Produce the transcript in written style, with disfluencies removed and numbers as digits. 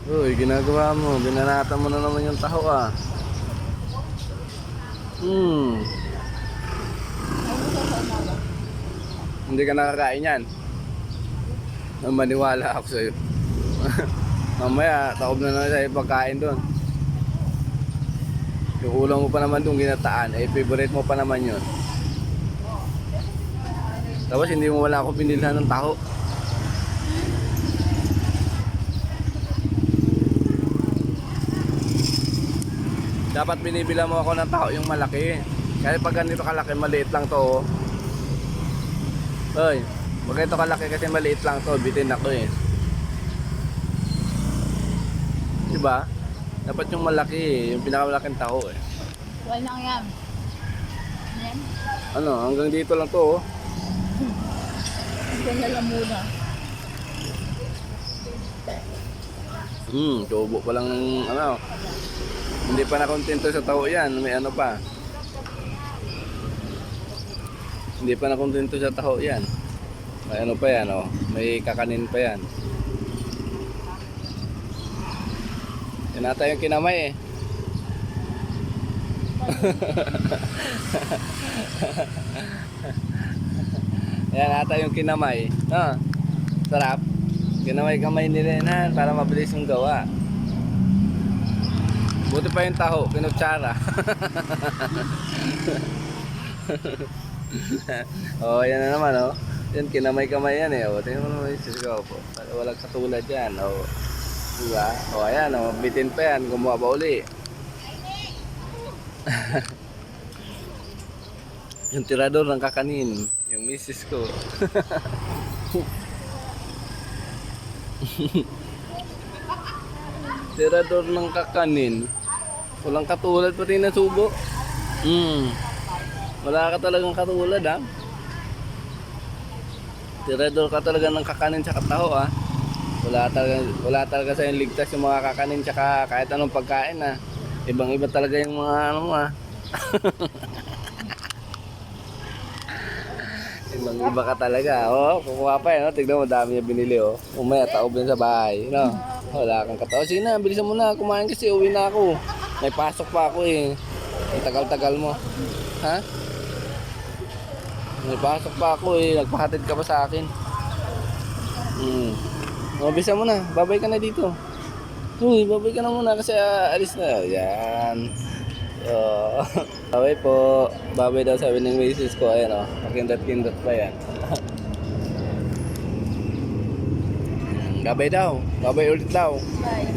Uy, ginagawa mo. Binanatan mo na naman yung taho ah. Hmm. Hindi ka nakakain yan. Maniwala ako sa'yo. Mamaya, taob na naman sa'yo pagkain doon. Yung ulam mo pa naman doon ginataan, eh favorite mo pa naman yun. Tapos hindi mo wala akong pinilhan ng taho. Dapat binibila mo ako ng taho yung malaki. Kasi pag ganito kalaki, maliit lang to oh. Hoy, pag ganito kalaki kasi maliit lang to, bitin ako eh. Diba? Dapat yung malaki eh, yung pinakamalaking taho eh. Wala nang yan. Yan. Ano, hanggang dito lang to oh. Ito na lang muna. Tubo pa lang ano. Hindi pa nakontento sa taho yan, may ano pa. Hindi pa nakontento sa taho yan. May ano pa yan oh, may kakanin pa yan. Yan ata yung kinamay eh. Yan ata yung kinamay. Ah, sarap. Kinamay-kamay nila yan ha, para mabilis yung gawa. Buti pa yung taho, pinutsara. Oh, yan na naman oh. Yan, kinamay-kamay yan eh. Oh, tingnan mo naman yung sisigaw po. Walang katulad yan. Oh. Diba? O ayan, bitin pa yan, gumawa pa uli. Yung tirador ng kakanin, yung misis ko. Tirador ng kakanin, walang katulad pati na subo. Wala ka talagang katulad ha. Tirador ka talaga ng kakanin sa taho ha. Wala talaga sa yung ligtas yung mga kakanin tsaka kahit anong pagkain ha. Ibang-iba talaga yung mga ano ha. Ibang-iba ka talaga. Oh, kukuha pa no? Tignan mo, dami niya binili oh. Umaya, taob din sa bahay. No? Wala kang katao. Sige na, bilisan mo na. Kumain kasi, uwi na ako. May pasok pa ako eh. Ang tagal-tagal mo. Ha? May pasok pa ako eh. Nagpahatid ka pa sa akin. O, bisa mo na. Babay ka na dito. Uy, babay ka na muna kasi alis na. Yan. Babay po. Babay daw sabi ng misis ko. Ayan o. Makindot-kindot pa yan. Babay daw. Babay ulit daw. Bye.